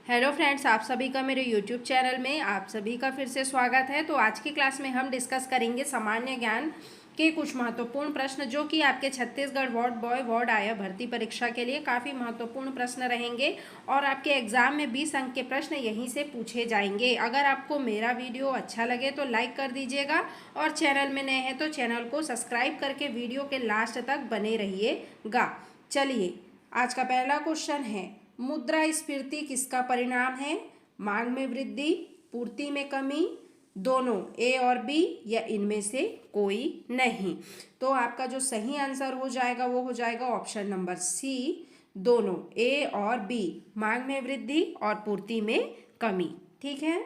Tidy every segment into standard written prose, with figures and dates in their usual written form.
Hello friends, आप सभी का मेरे यूट्यूब चैनल में आप सभी का फिर से स्वागत है। तो आज की क्लास में हम डिस्कस करेंगे सामान्य ज्ञान के कुछ महत्वपूर्ण प्रश्न जो कि आपके छत्तीसगढ़ वार्ड बॉय वार्ड आया भर्ती परीक्षा के लिए काफ़ी महत्वपूर्ण प्रश्न रहेंगे और आपके एग्जाम में 20 अंक के प्रश्न यहीं से पूछे जाएंगे। अगर आपको मेरा वीडियो अच्छा लगे तो लाइक कर दीजिएगा और चैनल में नए हैं तो चैनल को सब्सक्राइब करके वीडियो के लास्ट तक बने रहिएगा। चलिए, आज का पहला क्वेश्चन है, मुद्रास्फीति किसका परिणाम है? मांग में वृद्धि, पूर्ति में कमी, दोनों ए और बी या इनमें से कोई नहीं। तो आपका जो सही आंसर हो जाएगा वो हो जाएगा ऑप्शन नंबर सी, दोनों ए और बी, मांग में वृद्धि और पूर्ति में कमी। ठीक है,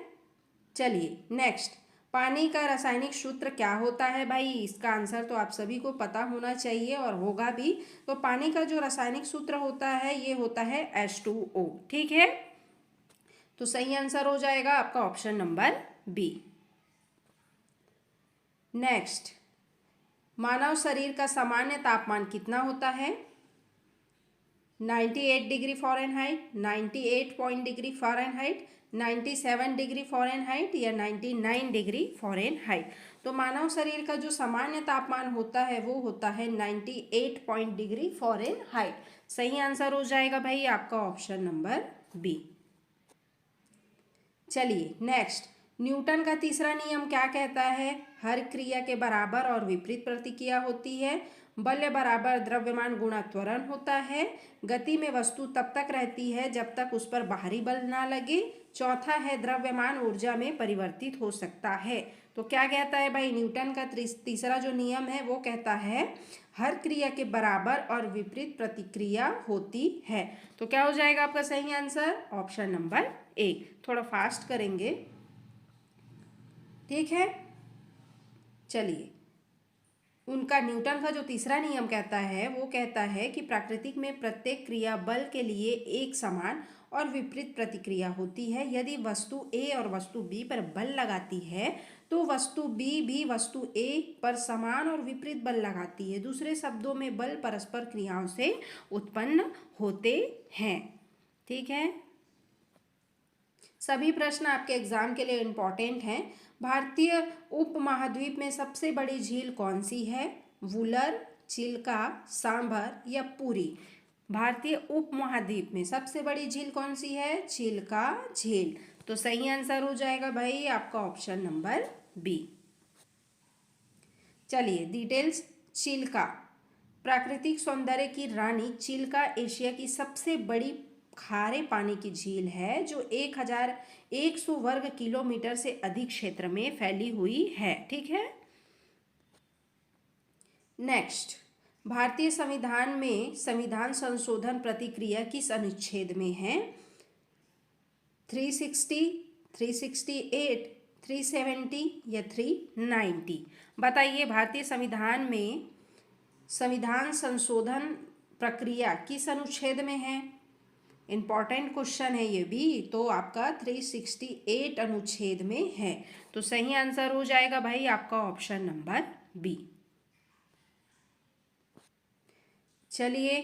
चलिए नेक्स्ट, पानी का रासायनिक सूत्र क्या होता है? भाई इसका आंसर तो आप सभी को पता होना चाहिए और होगा भी। तो पानी का जो रासायनिक सूत्र होता है ये होता है H2O। ठीक है, तो सही आंसर हो जाएगा आपका ऑप्शन नंबर बी। नेक्स्ट, मानव शरीर का सामान्य तापमान कितना होता है? 98 degree Fahrenheit, 98 degree Fahrenheit, 97 degree Fahrenheit या 99 डिग्री फ़ारेनहाइट। तो मानव शरीर का जो सामान्य तापमान होता है वो होता है 98 डिग्री फ़ारेनहाइट। सही आंसर हो जाएगा भाई आपका ऑप्शन नंबर बी। चलिए नेक्स्ट, न्यूटन का तीसरा नियम क्या कहता है? हर क्रिया के बराबर और विपरीत प्रतिक्रिया होती है, बल बराबर द्रव्यमान गुणा त्वरण होता है, गति में वस्तु तब तक रहती है जब तक उस पर बाहरी बल ना लगे, चौथा है द्रव्यमान ऊर्जा में परिवर्तित हो सकता है। तो क्या कहता है भाई? न्यूटन का तीसरा जो नियम है वो कहता है हर क्रिया के बराबर और विपरीत प्रतिक्रिया होती है। तो क्या हो जाएगा आपका सही आंसर? ऑप्शन नंबर ए। थोड़ा फास्ट करेंगे, ठीक है। चलिए, उनका न्यूटन का जो तीसरा नियम कहता है वो कहता है कि प्राकृतिक में प्रत्येक क्रिया बल के लिए एक समान और विपरीत प्रतिक्रिया होती है। यदि वस्तु ए और वस्तु बी पर बल लगाती है तो वस्तु बी भी वस्तु ए पर समान और विपरीत बल लगाती है। दूसरे शब्दों में बल परस्पर क्रियाओं से उत्पन्न होते हैं। ठीक है, सभी प्रश्न आपके एग्जाम के लिए इम्पोर्टेंट हैं। भारतीय उपमहाद्वीप में सबसे बड़ी झील कौन सी है? वुलर, चिल्का, सांभर या पुरी? भारतीय उपमहाद्वीप में सबसे बड़ी झील कौन सी है? चिल्का झील। तो सही आंसर हो जाएगा भाई आपका ऑप्शन नंबर बी। चलिए डिटेल्स, चिल्का, प्राकृतिक सौंदर्य की रानी चिल्का एशिया की सबसे बड़ी खारे पानी की झील है जो 1100 वर्ग किलोमीटर से अधिक क्षेत्र में फैली हुई है। ठीक है, नेक्स्ट, भारतीय संविधान में संविधान संशोधन प्रक्रिया किस अनुच्छेद में है? 360, 368, 370 या 390? बताइए, भारतीय संविधान में संविधान संशोधन प्रक्रिया किस अनुच्छेद में है? इम्पॉर्टेंट क्वेश्चन है ये भी। तो आपका 368 अनुच्छेद में है। तो सही आंसर हो जाएगा भाई आपका ऑप्शन नंबर बी। चलिए,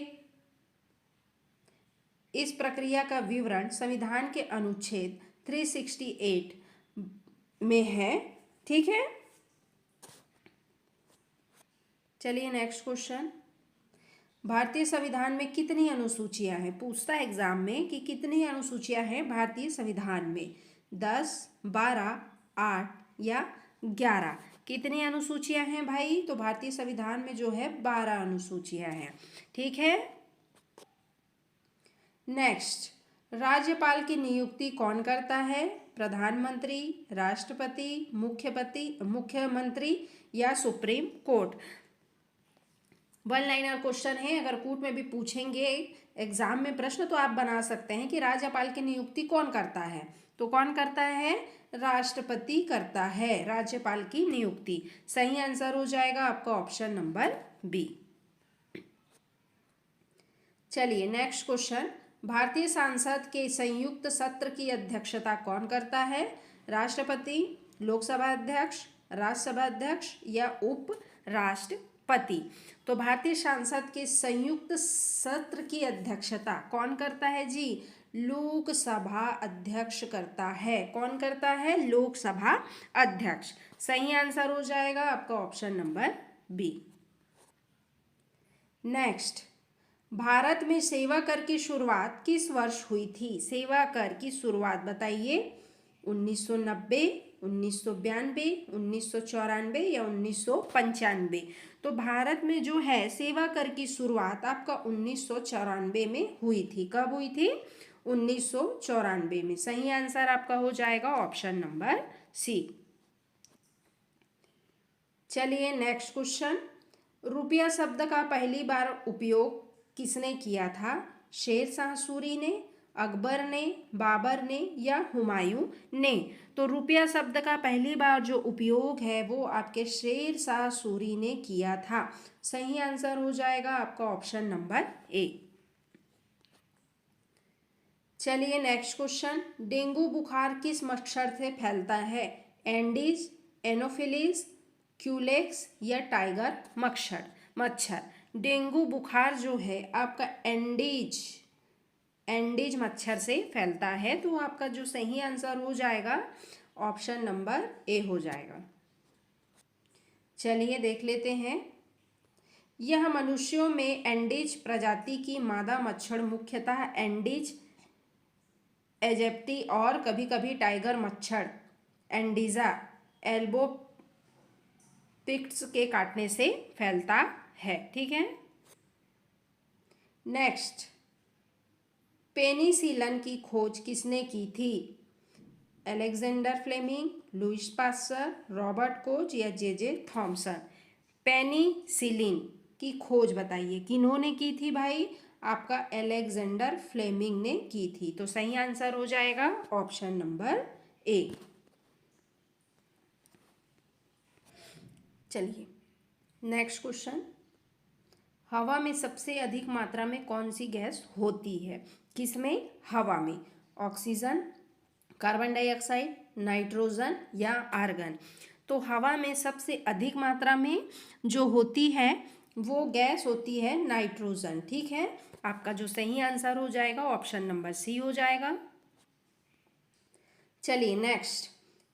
इस प्रक्रिया का विवरण संविधान के अनुच्छेद 368 में है। ठीक है, चलिए नेक्स्ट क्वेश्चन, भारतीय संविधान में कितनी अनुसूचियां हैं? पूछता है एग्जाम में कि कितनी अनुसूचियां हैं भारतीय संविधान में? 10, 12, 8 या 11? कितनी अनुसूचियां हैं भाई? तो भारतीय संविधान में जो है 12 अनुसूचियां हैं। ठीक है, नेक्स्ट, राज्यपाल की नियुक्ति कौन करता है? प्रधानमंत्री, राष्ट्रपति, मुख्यमंत्री या supreme court? One liner question है, अगर कोर्ट में भी पूछेंगे एग्जाम में प्रश्न तो आप बना सकते हैं कि राज्यपाल की नियुक्ति कौन करता है। तो कौन करता है? राष्ट्रपति करता है राज्यपाल की नियुक्ति। सही आंसर हो जाएगा आपका ऑप्शन नंबर बी। चलिए नेक्स्ट क्वेश्चन, भारतीय संसद के संयुक्त सत्र की अध्यक्षता कौन करता है? राष्ट्रपति, लोकसभा अध्यक्ष, राज्यसभा अध्यक्ष या उप राष्ट्रपति? तो भारतीय संसद के संयुक्त सत्र की अध्यक्षता कौन करता है जी? लोकसभा अध्यक्ष करता है। कौन करता है? लोकसभा अध्यक्ष। सही आंसर हो जाएगा आपका option number B. Next, Bharat में सेवा कर की शुरुआत किस वर्ष हुई थी? सेवा कर की शुरुआत बताइए। 1990, 1992, 1994 या 1995? तो भारत में जो है सेवा कर की शुरुआत आपका 1994 में हुई थी। कब हुई थी? 1994 में। सही आंसर आपका हो जाएगा ऑप्शन नंबर सी। चलिए नेक्स्ट क्वेश्चन। रुपया शब्द का पहली बार उपयोग किसने किया था? शेरशाह सूरी ने, अकबर ने, बाबर ने या हुमायूं ने? तो रुपया शब्द का पहली बार जो उपयोग है वो आपके शेरशाह सूरी ने किया था। सही आंसर हो जाएगा आपका ऑप्शन नंबर ए। चलिए नेक्स्ट क्वेश्चन। डेंगू बुखार किस मच्छर से फैलता है? एंडीज, एनोफिलीज, क्यूलेक्स या टाइगर मच्छर। डेंगू बुखार जो है आपका एंडीज मच्छर से फैलता है। तो आपका जो सही आंसर हो जाएगा ऑप्शन नंबर ए हो जाएगा। चलिए देख लेते हैं। यह मनुष्यों में एंडीज प्रजाति की मादा मच्छर मुख्यतः एंडीज एजिप्टी और कभी कभी टाइगर मच्छर एंडीजा एल्बोपिक्स के काटने से फैलता है। ठीक है। नेक्स्ट, पेनिसिलिन की खोज किसने की थी? Alexander Fleming, Louis Pasteur, Robert Koch या जे थॉमसन? पेनिसिलिन की खोज बताइए किन्होंने की थी भाई? आपका अलेक्जेंडर फ्लेमिंग ने की थी। तो सही आंसर हो जाएगा ऑप्शन नंबर ए। चलिए नेक्स्ट क्वेश्चन। हवा में सबसे अधिक मात्रा में कौन सी गैस होती है? किसमें? हवा में। ऑक्सीजन, कार्बन डाइऑक्साइड, नाइट्रोजन या आर्गन? तो हवा में सबसे अधिक मात्रा में जो होती है वो गैस होती है नाइट्रोजन। ठीक है। आपका जो सही आंसर हो जाएगा ऑप्शन नंबर सी हो जाएगा। चलिए नेक्स्ट,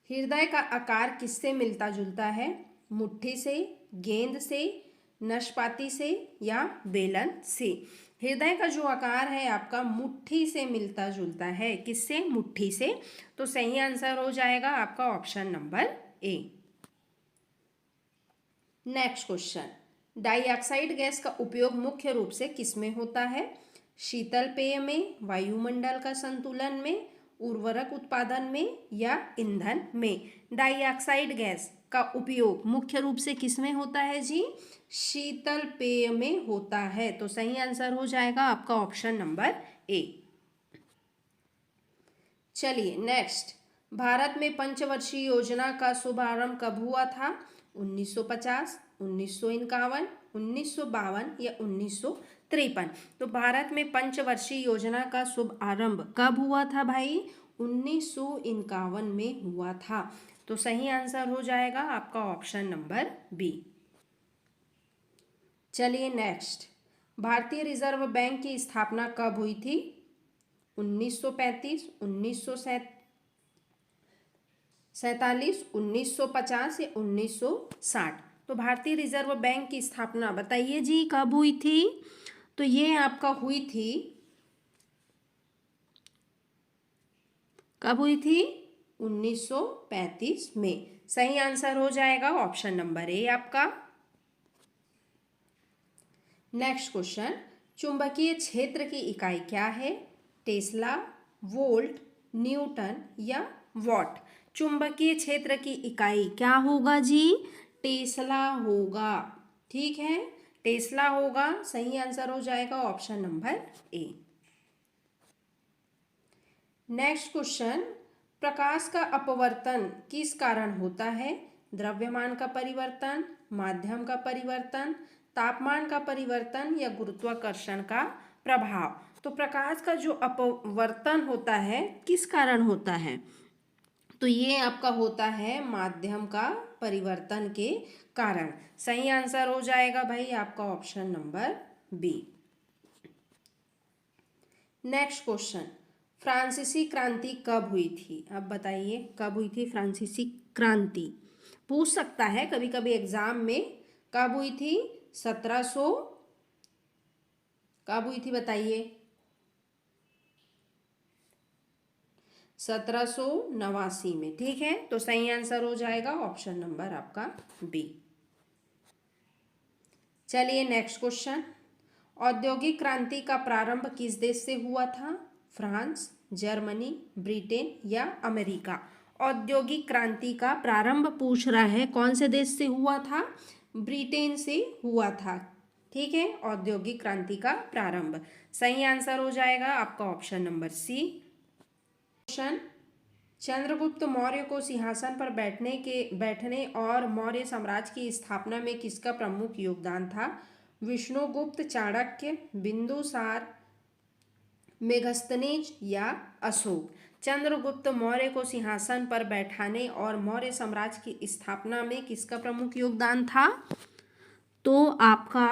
हृदय का आकार किससे मिलता जुलता है? मुट्ठी से, गेंद से, नाशपाती से या बेलन से? हृदय का जो आकार है आपका मुट्ठी से मिलता जुलता है। किससे? मुट्ठी से। तो सही आंसर हो जाएगा आपका option number A. Next question. Dioxide gas का उपयोग मुख्य रूप से किसमें होता है? शीतल पेय में, वायुमंडल का संतुलन में, उर्वरक उत्पादन में या ईंधन में? डाइऑक्साइड गैस का उपयोग मुख्य रूप से किसमें होता है जी? शीतल पेय में होता है। तो सही आंसर हो जाएगा आपका ऑप्शन नंबर ए। चलिए नेक्स्ट, भारत में पंचवर्षीय योजना का शुभारंभ कब हुआ था? 1950, 1951, 1952 या 1953? तो भारत में पंचवर्षीय योजना का शुभारंभ कब हुआ था भाई? 1951 में हुआ था। तो सही आंसर हो जाएगा आपका ऑप्शन नंबर बी। चलिए नेक्स्ट, भारतीय रिजर्व बैंक की स्थापना कब हुई थी? 1935, 1947, 1950 या 1960? तो भारतीय रिजर्व बैंक की स्थापना बताइए जी कब हुई थी? तो ये आपका हुई थी, कब हुई थी? 1935 में। सही आंसर हो जाएगा ऑप्शन नंबर ए आपका। नेक्स्ट क्वेश्चन, चुंबकीय क्षेत्र की इकाई क्या है? टेस्ला, वोल्ट, न्यूटन या वॉट? चुंबकीय क्षेत्र की इकाई क्या होगा जी? टेस्ला होगा। ठीक है, टेस्ला होगा। सही आंसर हो जाएगा option number A. Next question, प्रकाश का अपवर्तन किस कारण होता है? द्रव्यमान का परिवर्तन, माध्यम का परिवर्तन, तापमान का परिवर्तन या गुरुत्वाकर्षण का प्रभाव? तो प्रकाश का जो अपवर्तन होता है किस कारण होता है? तो ये आपका होता है माध्यम का परिवर्तन के कारण। सही आंसर हो जाएगा भाई आपका option number B. Next question, फ्रांसीसी क्रांति कब हुई थी? अब बताइए कब हुई थी फ्रांसीसी क्रांति? पूछ सकता है कभी कभी एग्जाम में। कब हुई थी? 1700 कब हुई थी बताइए? 1789 में। ठीक है, तो सही आंसर हो जाएगा ऑप्शन नंबर आपका बी। चलिए नेक्स्ट क्वेश्चन। औद्योगिक क्रांति का प्रारंभ किस देश से हुआ था? फ्रांस, जर्मनी, ब्रिटेन या अमेरिका? औद्योगिक क्रांति का प्रारंभ पूछ रहा है कौन से देश से हुआ था? ब्रिटेन से हुआ था। ठीक है, औद्योगिक क्रांति का प्रारंभ। सही आंसर हो जाएगा आपका option number C. Question, Chandragupta Maurya को सिंहासन पर बैठने और मौर्य साम्राज्य की स्थापना में किसका प्रमुख योगदान था? विष्णुगुप्त, चाणक्य, बिंदुसार, मेगस्थनीज या अशोक? चंद्रगुप्त मौर्य को सिंहासन पर बैठाने और मौर्य साम्राज्य की स्थापना में किसका प्रमुख योगदान था? तो आपका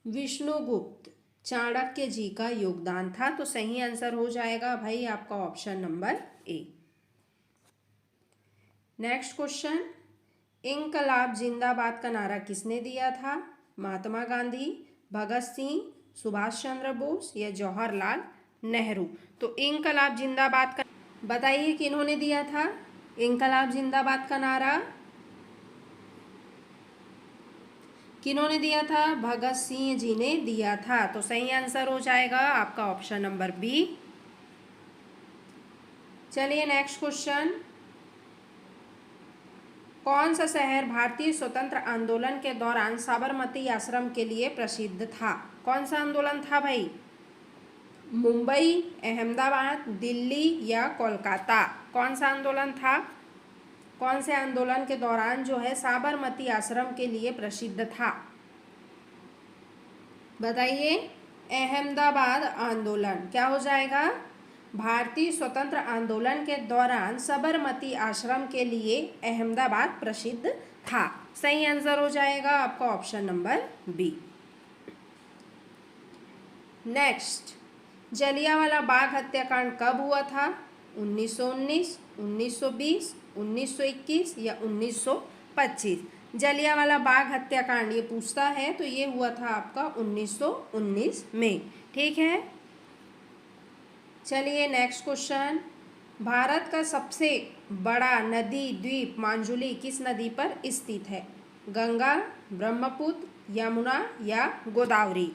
विष्णुगुप्त चाणक्य जी का योगदान था। तो सही आंसर हो जाएगा भाई आपका option number A. Next question, इंकलाब जिंदाबाद का नारा किसने दिया था? महात्मा गांधी, भगत सिंह, सुभाष चंद्र बोस या जवाहरलाल नेहरू? तो इंकलाब जिंदाबाद का बताइए किन्होंने दिया था इंकलाब जिंदाबाद का नारा? किन्होंने दिया था? भगत सिंह जी ने दिया था। तो सही आंसर हो जाएगा आपका ऑप्शन नंबर बी। चलिए नेक्स्ट क्वेश्चन, कौन सा शहर भारतीय स्वतंत्र आंदोलन के दौरान साबरमती आश्रम के लिए प्रसिद्ध था? कौन सा आंदोलन था भाई? मुंबई, अहमदाबाद, दिल्ली या कोलकाता? कौन सा आंदोलन था? कौन से आंदोलन के दौरान जो है साबरमती आश्रम के लिए प्रसिद्ध था? बताइए। अहमदाबाद आंदोलन। क्या हो जाएगा? भारतीय स्वतंत्र आंदोलन के दौरान साबरमती आश्रम के लिए अहमदाबाद प्रसिद्ध था। सही आंसर हो जाएगा आपका option number B. Next, Jallianwala Bagh हत्याकांड कब हुआ था? 1919, 1920, 1921 या 1925? जलियांवाला बाग हत्याकांड ये पूछता है तो ये हुआ था आपका 1919 में। ठीक है, चलिए नेक्स्ट क्वेश्चन, भारत का सबसे बड़ा नदी द्वीप मांजुली किस नदी पर स्थित है? गंगा, ब्रह्मपुत्र, यमुना या गोदावरी?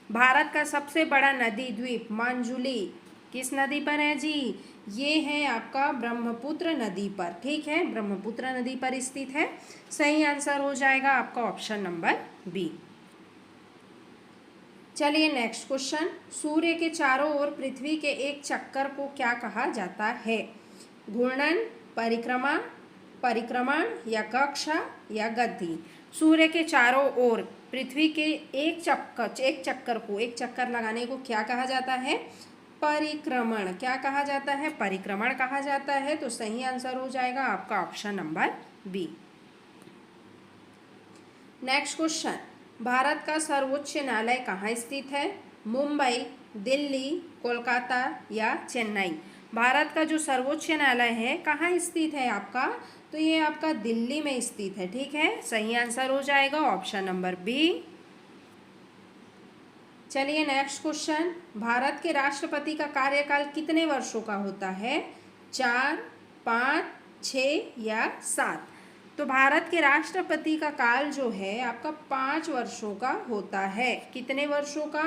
भारत का सबसे बड़ा नदी द्वीप मांजुली किस नदी पर है जी? ये है आपका ब्रह्मपुत्र नदी पर। ठीक है, ब्रह्मपुत्र नदी पर स्थित है। सही आंसर हो जाएगा आपका ऑप्शन नंबर बी। चलिए नेक्स्ट क्वेश्चन, सूर्य के चारों ओर पृथ्वी के एक चक्कर को क्या कहा जाता है? घूर्णन, परिक्रमा, परिक्रमण या कक्षा या गति? सूर्य के चारों ओर पृथ्वी के एक चक्कर लगाने को क्या कहा जाता है? परिक्रमण। क्या कहा जाता है? परिक्रमण कहा जाता है। तो सही आंसर हो जाएगा आपका option number B. Next question, Bharat का सर्वोच्च न्यायालय कहाँ स्थित है? मुंबई, दिल्ली, कोलकाता या चेन्नई? भारत का जो सर्वोच्च न्यायालय है कहाँ स्थित है आपका? तो ये आपका दिल्ली में स्थित है। ठीक है, सही आंसर हो जाएगा ऑप्शन नंबर बी। चलिए नेक्स्ट क्वेश्चन, भारत के राष्ट्रपति का कार्यकाल कितने वर्षों का होता है? 4, 5, 6 या 7? तो भारत के राष्ट्रपति का काल जो है आपका 5 वर्षों का होता है। कितने वर्षों का?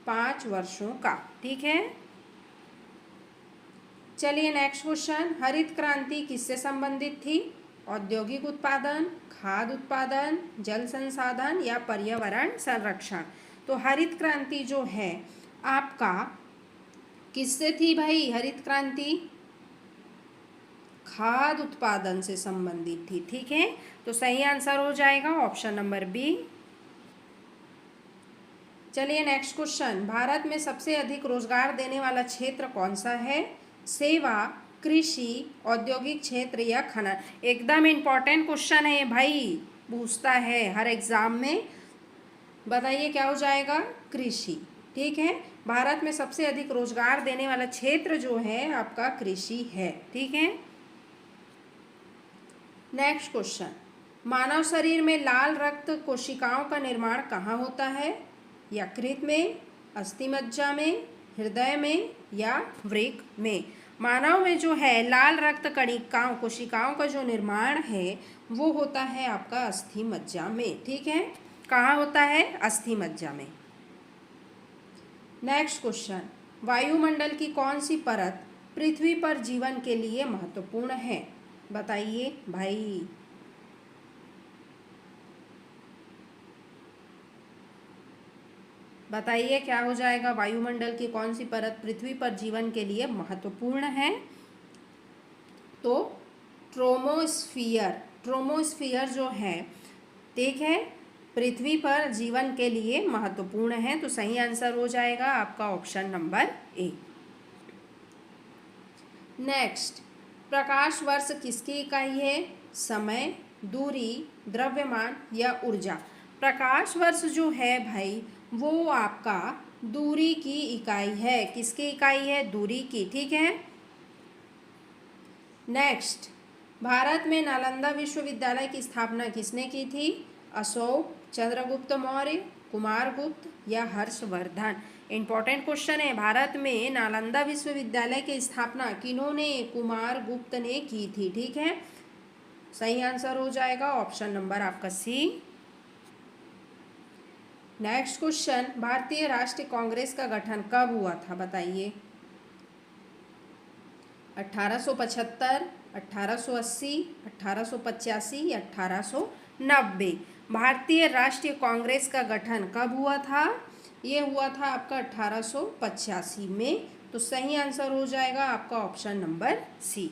5 वर्षों का। ठीक है, चलिए नेक्स्ट क्वेश्चन, हरित क्रांति किससे संबंधित थी? औद्योगिक उत्पादन, खाद्य उत्पादन, जल संसाधन या पर्यावरण संरक्षण? तो हरित क्रांति जो है आपका किससे थी भाई? हरित क्रांति खाद्य उत्पादन से संबंधित थी। ठीक है, तो सही आंसर हो जाएगा ऑप्शन नंबर बी। चलिए नेक्स्ट क्वेश्चन, भारत में सबसे अधिक रोजगार देने वाला क्षेत्र कौन सा है? सेवा, कृषि, औद्योगिक क्षेत्र या खनन? एकदम इम्पोर्टेंट क्वेश्चन है भाई, पूछता है हर एग्जाम में। बताइए क्या हो जाएगा? कृषि। ठीक है। भारत में सबसे अधिक रोजगार देने वाला क्षेत्र जो है आपका कृषि है, ठीक है। नेक्स्ट क्वेश्चन, मानव शरीर में लाल रक्त कोशिकाओं का निर्माण कहाँ होता है? यकृत में, अस्थिमज्जा में, हृदय में या वृक्क में? मानव में जो है लाल रक्त कणिकाओं कोशिकाओं का जो निर्माण है वो होता है आपका अस्थिमज्जा में, ठीक है। कहाँ होता है? अस्थिमज्जा में। नेक्स्ट क्वेश्चन, वायुमंडल की कौन सी परत पृथ्वी पर जीवन के लिए महत्वपूर्ण है? बताइए भाई। बताइए क्या हो जाएगा? वायुमंडल की कौन सी परत पृथ्वी पर जीवन के लिए महत्वपूर्ण है? तो ट्रोमोस्फियर, ट्रोमोस्फियर जो है, ठीक है, पृथ्वी पर जीवन के लिए महत्वपूर्ण है। तो सही आंसर हो जाएगा आपका ऑप्शन नंबर ए। नेक्स्ट, प्रकाश वर्ष किसकी इकाई है? समय, दूरी, द्रव्यमान या ऊर्जा? प्रकाश वर्ष जो है भाई वो आपका दूरी की इकाई है। किसकी इकाई है? दूरी की, ठीक है। नेक्स्ट, भारत में नालंदा विश्वविद्यालय की स्थापना किसने की थी? अशोक, चंद्रगुप्त मौर्य, कुमारगुप्त या हर्षवर्धन? इंपॉर्टेंट क्वेश्चन है। भारत में नालंदा विश्वविद्यालय की स्थापना किन्होंने? कुमारगुप्त ने की थी, ठीक है। सही आंसर हो जाएगा ऑप्शन नंबर आपका सी। नेक्स्ट क्वेश्चन, भारतीय राष्ट्रीय कांग्रेस का गठन कब हुआ था? बताइए। 1875, 1880, 1885 या 1890? भारतीय राष्ट्रीय कांग्रेस का गठन कब हुआ था? ये हुआ था आपका 1885 में। तो सही आंसर हो जाएगा आपका ऑप्शन नंबर सी।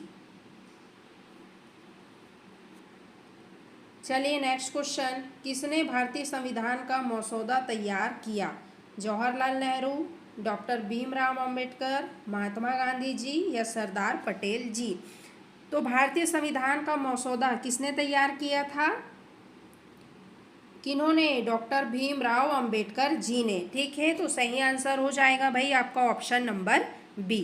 चलिए नेक्स्ट क्वेश्चन, किसने भारतीय संविधान का मसौदा तैयार किया? जवाहरलाल नेहरू, डॉक्टर भीमराव अंबेडकर, महात्मा गांधी जी या सरदार पटेल जी? तो भारतीय संविधान का मसौदा किसने तैयार किया था? किन्होंने? डॉक्टर भीमराव अंबेडकर जी ने, ठीक है। तो सही आंसर हो जाएगा भाई आपका ऑप्शन नंबर बी।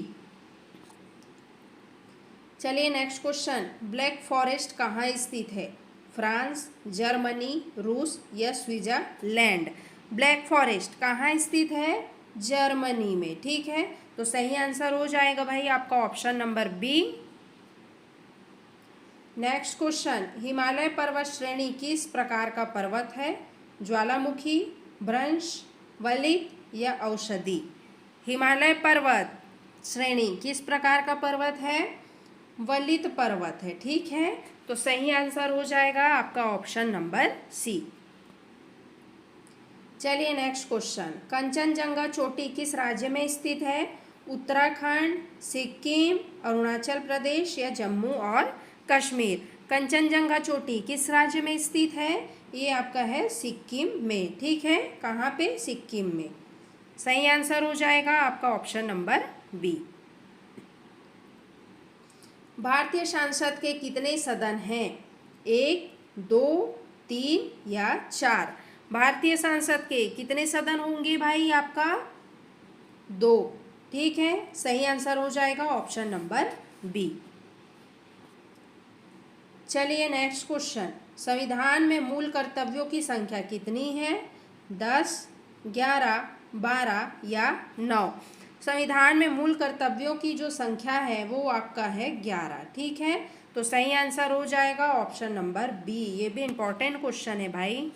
चलिए नेक्स्ट क्वेश्चन, ब्लैक फॉरेस्ट कहाँ स्थित है? फ्रांस, जर्मनी, रूस या स्विट्जरलैंड? ब्लैक फॉरेस्ट कहाँ स्थित है? जर्मनी में, ठीक है। तो सही आंसर हो जाएगा भाई आपका option number B. Next question, Himalaya पर्वत श्रेणी किस प्रकार का पर्वत है? ज्वालामुखी, भ्रंश, वलित या औषधि? हिमालय पर्वत श्रेणी किस प्रकार का पर्वत है? वलित पर्वत है, ठीक है। तो सही आंसर हो जाएगा आपका ऑप्शन नंबर सी। चलिए नेक्स्ट क्वेश्चन, कंचनजंगा चोटी किस राज्य में स्थित है? उत्तराखंड, सिक्किम, अरुणाचल प्रदेश या जम्मू और कश्मीर? कंचनजंगा चोटी किस राज्य में स्थित है? ये आपका है सिक्किम में, ठीक है। कहाँ पे? सिक्किम में। सही आंसर हो जाएगा आपका ऑप्शन नंबर बी। भारतीय संसद के कितने सदन हैं? 1, 2, 3 या 4? भारतीय संसद के कितने सदन होंगे भाई आपका? 2, ठीक है। सही आंसर हो जाएगा ऑप्शन नंबर बी। चलिए नेक्स्ट क्वेश्चन, संविधान में मूल कर्तव्यों की संख्या कितनी है? 10, 11, 12 या 9? संविधान में मूल कर्तव्यों की जो संख्या है वो आपका है 11, ठीक है। तो सही आंसर हो जाएगा ऑप्शन नंबर बी। ये भी इंपॉर्टेंट क्वेश्चन है भाई।